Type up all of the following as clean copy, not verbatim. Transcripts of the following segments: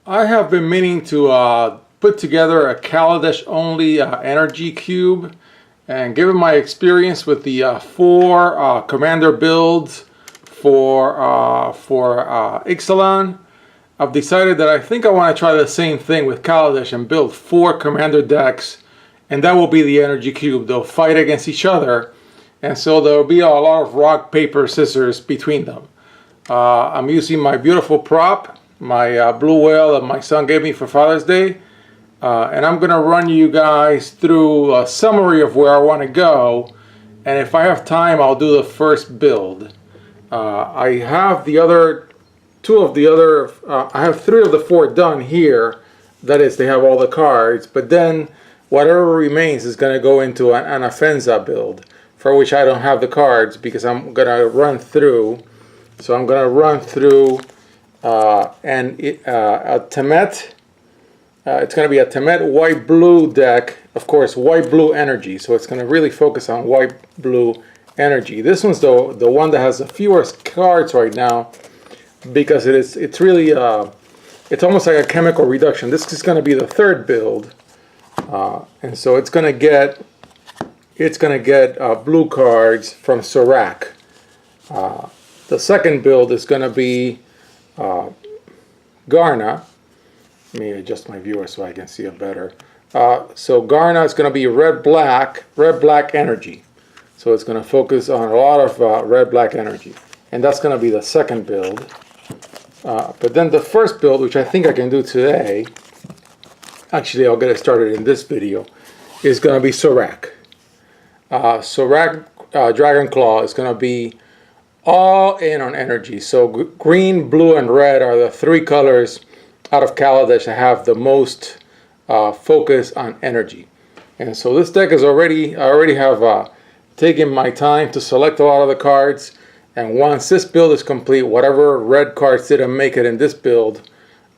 I have been meaning to put together a Kaladesh only energy cube, and given my experience with the four commander builds for Ixalan, I've decided that I think I want to try the same thing with Kaladesh and build four commander decks, and that will be the energy cube. They'll fight against each other, and so there will be a lot of rock, paper, scissors between them. I'm using my beautiful prop, my blue whale that my son gave me for Father's Day, and I'm going to run you guys through a summary of where I want to go, and if I have time I'll do the first build. I have the other I have three of the four done here. That is, they have all the cards, but then whatever remains is going to go into an Afenza build, for which I don't have the cards because I'm going to run through. So I'm going to run through a Temet. It's going to be a Temet white-blue deck. Of course, white-blue energy. So it's going to really focus on white-blue energy. This one's the one that has the fewest cards right now because it's really it's almost like a chemical reduction. This is going to be the third build, and so it's going to get blue cards from Surrak. The second build is going to be Garna. Let me adjust my viewer so I can see it better. So Garna is going to be red-black energy. So it's going to focus on a lot of red-black energy. And that's going to be the second build. But then the first build, which I think I can do today, actually I'll get it started in this video, is going to be Surrak. Surrak Dragon Claw is going to be all in on energy. So green, blue, and red are the three colors out of Kaladesh that have the most focus on energy. And so this deck is I already have taken my time to select a lot of the cards. And once this build is complete, whatever red cards didn't make it in this build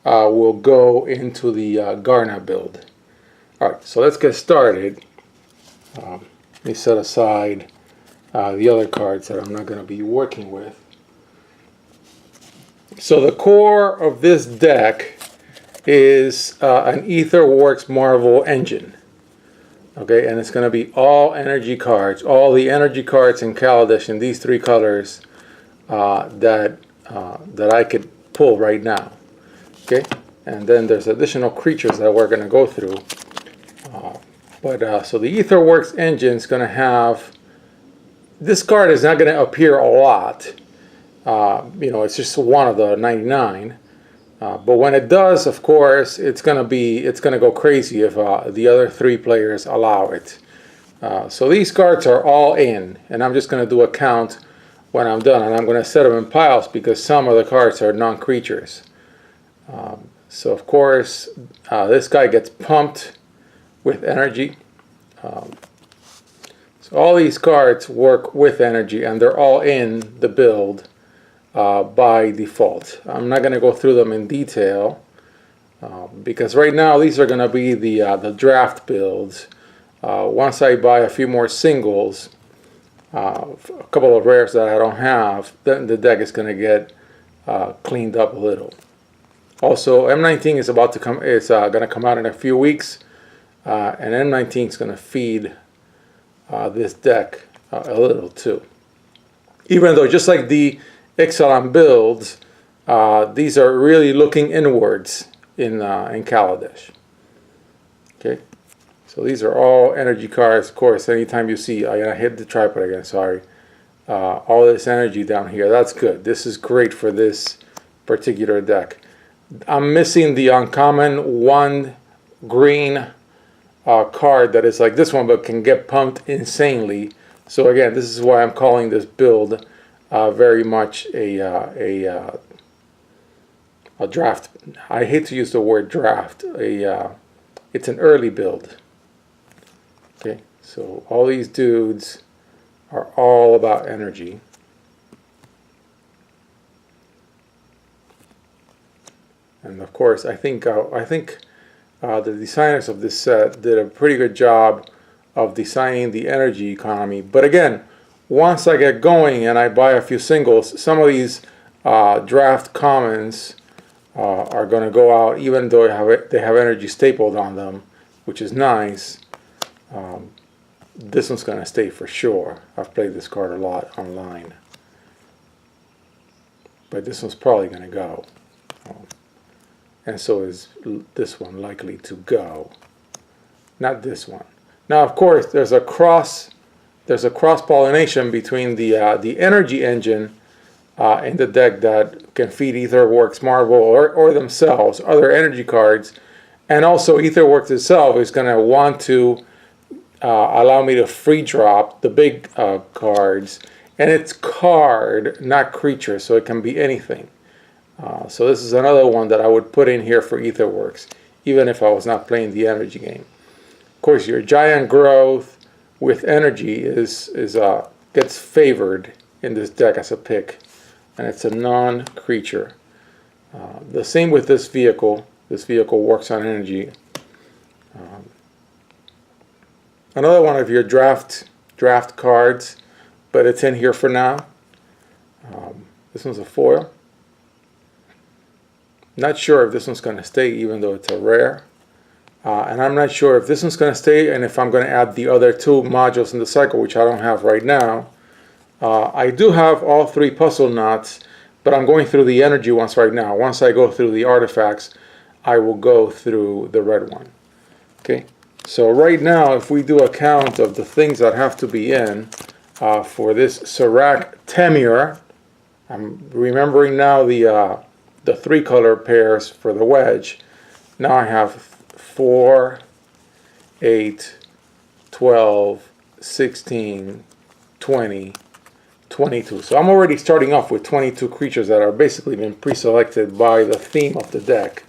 will go into the Garna build. Alright, so let's get started. Let me set aside the other cards that I'm not going to be working with. So the core of this deck is an Aetherworks Marvel engine. Okay, and it's going to be all energy cards, all the energy cards in Kaladesh in these three colors that I could pull right now. Okay, and then there's additional creatures that we're going to go through. So the Aetherworks engine is going to have, this card is not going to appear a lot. It's just one of the 99. But when it does, of course, it's going to go crazy if the other three players allow it. So these cards are all in, and I'm just going to do a count when I'm done, and I'm going to set them in piles because some of the cards are non-creatures. So of course, this guy gets pumped with energy. So all these cards work with energy, and they're all in the build by default. I'm not going to go through them in detail because right now these are going to be the draft builds. Once I buy a few more singles, a couple of rares that I don't have, then the deck is going to get cleaned up a little. Also, M19 is about to come. It's going to come out in a few weeks, and M19 is going to feed this deck a little too. Even though, just like the Ixalan builds, these are really looking inwards in Kaladesh. Okay, so these are all energy cards. Of course, anytime you see, I hit the tripod again. Sorry, all this energy down here. That's good. This is great for this particular deck. I'm missing the uncommon one green card that is like this one, but can get pumped insanely. So again, this is why I'm calling this build very much a draft. I hate to use the word draft. It's an early build. Okay, so all these dudes are all about energy. And of course, I think the designers of this set did a pretty good job of designing the energy economy. But again, once I get going and I buy a few singles, some of these draft commons are going to go out, even though they have energy stapled on them, which is nice. This one's going to stay for sure. I've played this card a lot online. But this one's probably going to go. And so is this one likely to go. Not this one. Now, of course, there's a cross-pollination between the energy engine in the deck that can feed Etherworks, Marvel, or themselves, other energy cards. And also Etherworks itself is going to want to allow me to free drop the big cards. And it's card, not creature, so it can be anything. So this is another one that I would put in here for Etherworks, even if I was not playing the energy game. Of course, your giant growth with energy gets favored in this deck as a pick, and it's a non-creature. The same with this vehicle. This vehicle works on energy. Another one of your draft cards, but it's in here for now. This one's a foil. Not sure if this one's going to stay, even though it's a rare. And I'm not sure if this one's going to stay and if I'm going to add the other two modules in the cycle, which I don't have right now. I do have all three puzzle knots, but I'm going through the energy ones right now. Once I go through the artifacts, I will go through the red one. Okay, so right now, if we do a count of the things that have to be in for this Surrak Temur, I'm remembering now the three color pairs for the wedge. Now I have 4, 8, 12, 16, 20, 22. So I'm already starting off with 22 creatures that are basically been pre-selected by the theme of the deck.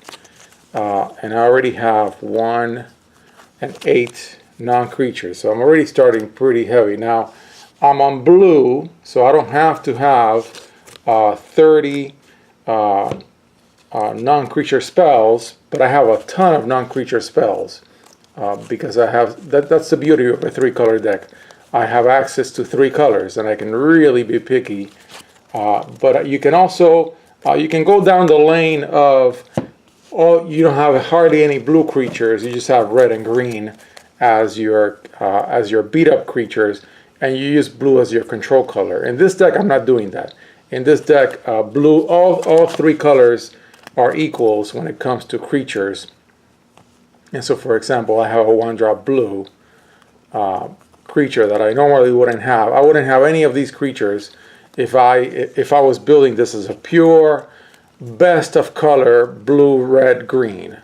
And I already have 1 and 8 non-creatures. So I'm already starting pretty heavy. Now I'm on blue, so I don't have to have 30 non-creature spells, but I have a ton of non-creature spells because I have that's the beauty of a 3-color deck. I have access to 3 colors, and I can really be picky. But you can also you can go down the lane of you don't have hardly any blue creatures. You just have red and green as your beat up creatures, and you use blue as your control color. In this deck, I'm not doing that. In this deck, blue, all 3 colors are equals when it comes to creatures. And so, for example, I have a 1-drop blue creature that I normally wouldn't have. I wouldn't have any of these creatures if I was building this as a pure best of color blue, red, green.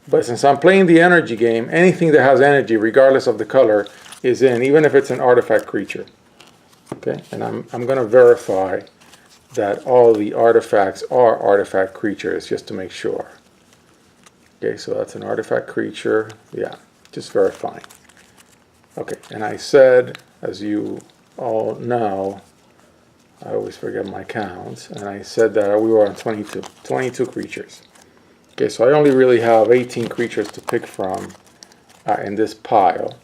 But since I'm playing the energy game, anything that has energy, regardless of the color, is in, even if it's an artifact creature. Okay, and I'm going to verify that all the artifacts are artifact creatures, just to make sure. Okay, so that's an artifact creature. Yeah, just verifying. Okay, and I said, as you all know, I always forget my counts, and I said that we were on 22 creatures. Okay, so I only really have 18 creatures to pick from in this pile.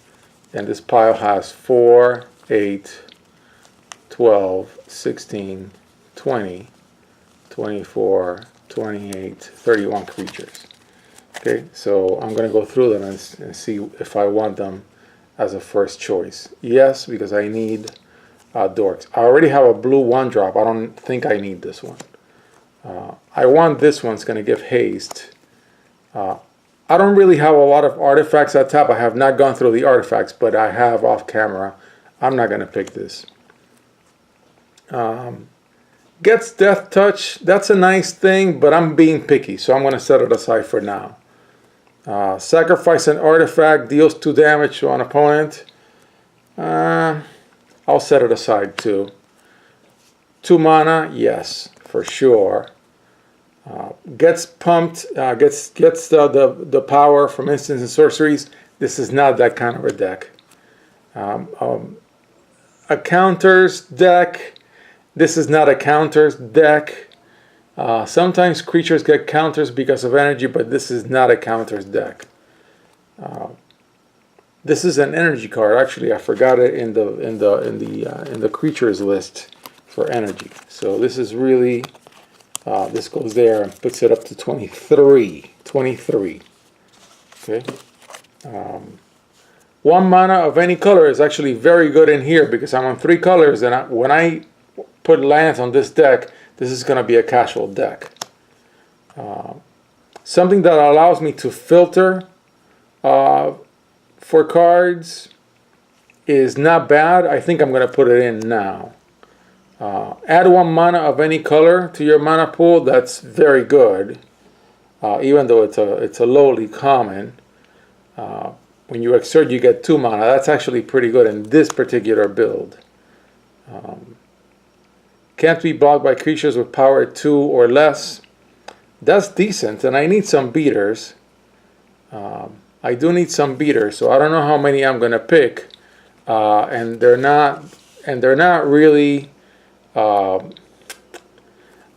And this pile has 4, 8, 12, 16, 20, 24, 28, 31 creatures. Okay, so I'm going to go through them and see if I want them as a first choice. Yes, because I need dorks. I already have a blue 1-drop. I don't think I need this one. I want this one. It's going to give haste. I don't really have a lot of artifacts at top. I have not gone through the artifacts, but I have off camera. I'm not going to pick this. Gets Death Touch. That's a nice thing, but I'm being picky, so I'm going to set it aside for now. Sacrifice an artifact, deals 2 damage to an opponent. I'll set it aside too. 2 mana, yes, for sure. Gets pumped, gets the power from instants and sorceries. This is not that kind of a deck. A counters deck. This is not a counters deck. Sometimes creatures get counters because of energy, but this is not a counters deck. This is an energy card. Actually, I forgot it in the creatures list for energy. So this is really This goes there and puts it up to 23. 23. Okay. 1 mana of any color is actually very good in here because I'm on 3 colors, and when I put lands on this deck, this is going to be a casual deck. Something that allows me to filter for cards is not bad. I think I'm going to put it in now. Add 1 mana of any color to your mana pool. That's very good, even though it's a lowly common. When you exert, you get 2 mana. That's actually pretty good in this particular build. Can't be blocked by creatures with power 2 or less. That's decent, and I need some beaters. I do need some beaters, so I don't know how many I'm gonna pick, and they're not really. I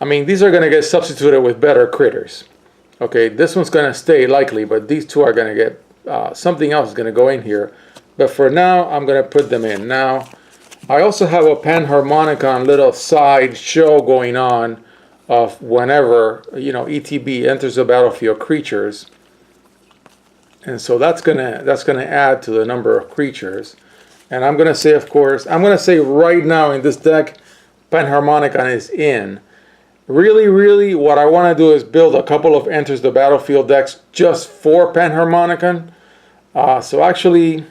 mean, these are gonna get substituted with better critters. Okay, this one's gonna stay likely, but these two are gonna get something else is gonna go in here. But for now, I'm gonna put them in. Now, I also have a Panharmonicon little side show going on of whenever, you know, ETB enters the battlefield creatures, and so that's gonna add to the number of creatures. And I'm gonna say, of course, I'm gonna say right now in this deck, Panharmonicon is in. Really, what I want to do is build a couple of enters the battlefield decks just for Panharmonicon. So actually,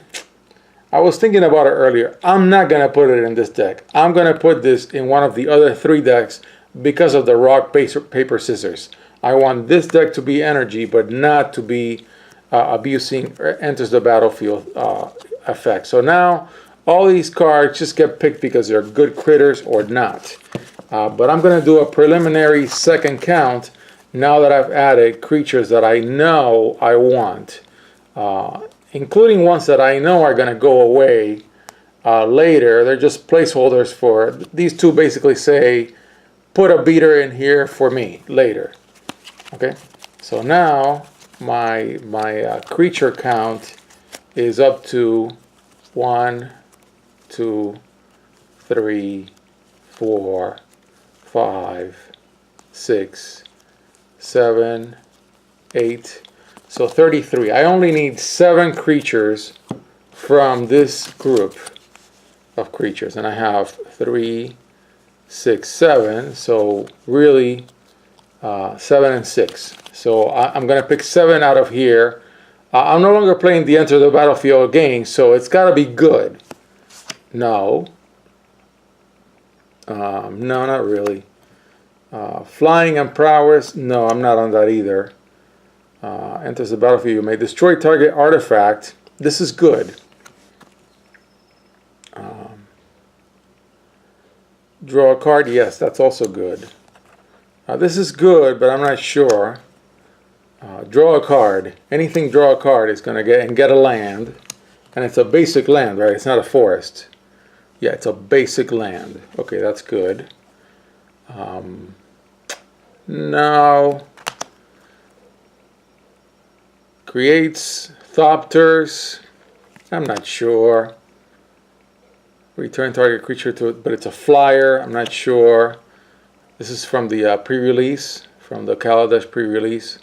I was thinking about it earlier. I'm not gonna put it in this deck. I'm gonna put this in one of the other 3 decks because of the rock, paper, scissors. I want this deck to be energy, but not to be abusing enters the battlefield effect. So now all these cards just get picked because they're good critters or not. But I'm going to do a preliminary second count now that I've added creatures that I know I want, including ones that I know are going to go away later. They're just placeholders for these two. Basically say, put a beater in here for me later. Okay, so now my creature count is up to 1, 2, 3, 4, 5, 6, 7, 8. So 33. I only need 7 creatures from this group of creatures, and I have 3, 6, 7. So really 7 and 6. So I'm going to pick 7 out of here. I'm no longer playing the Enter the Battlefield game, so it's got to be good. No. No, not really. Flying and prowess. No, I'm not on that either. Enters the battlefield. You may destroy target artifact. This is good. Draw a card. Yes, that's also good. This is good, but I'm not sure. Draw a card. Anything draw a card is going to get a land. And it's a basic land, right? It's not a forest. Yeah, it's a basic land. Okay, that's good. Now, creates Thopters. I'm not sure. Return target creature to it, but it's a flyer. I'm not sure. This is from the pre-release, from the Kaladesh pre-release.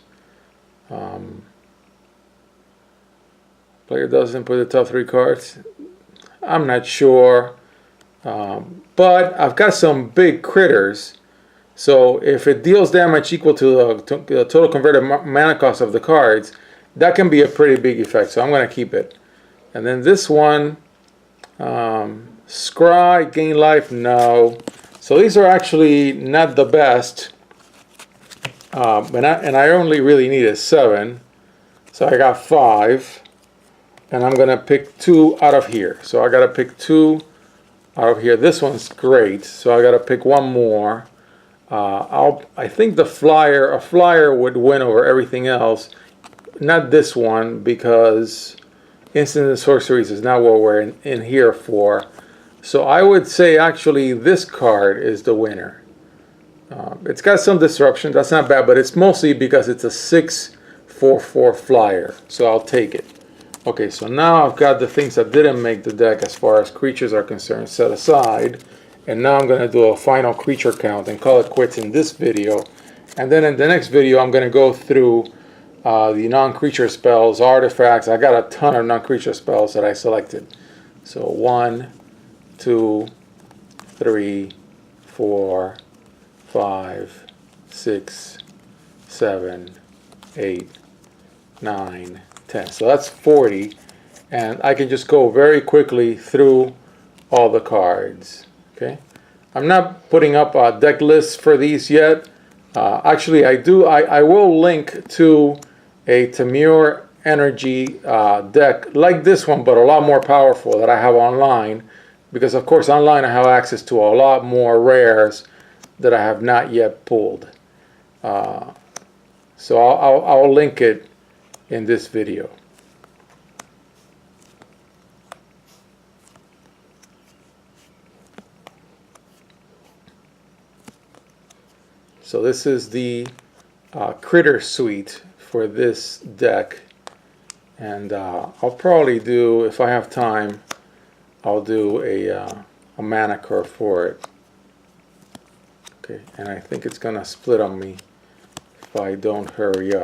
Player doesn't put the top 3 cards. I'm not sure. But I've got some big critters. So if it deals damage equal to the total converted mana cost of the cards, that can be a pretty big effect. So I'm going to keep it. And then this one, Scry, gain life, no. So these are actually not the best. And I only really needed 7. So I got 5. And I'm going to pick 2 out of here. So I got to pick 2 out of here. This one's great. So I got to pick 1 more. I think a flyer would win over everything else. Not this one, because instant and sorceries is not what we're in here for. So I would say actually this card is the winner. It's got some disruption. That's not bad, but it's mostly because it's a 6/4/4 flyer. So I'll take it. Okay, so now I've got the things that didn't make the deck as far as creatures are concerned set aside. And now I'm going to do a final creature count and call it quits in this video. And then in the next video, I'm going to go through the non-creature spells, artifacts. I got a ton of non-creature spells that I selected. So 1, 2, 3, 4, 5, 6, 7, 8, 9, 10. So that's 40. And I can just go very quickly through all the cards. Okay. I'm not putting up a deck list for these yet. Actually, I will link to a Temur energy deck like this one, but a lot more powerful that I have online. Because of course online I have access to a lot more rares that I have not yet pulled. So I'll link it in this video. So this is the Critter Suite for this deck, and I'll probably do, if I have time, I'll do a mana curve for it. Okay, and I think it's gonna split on me if I don't hurry up.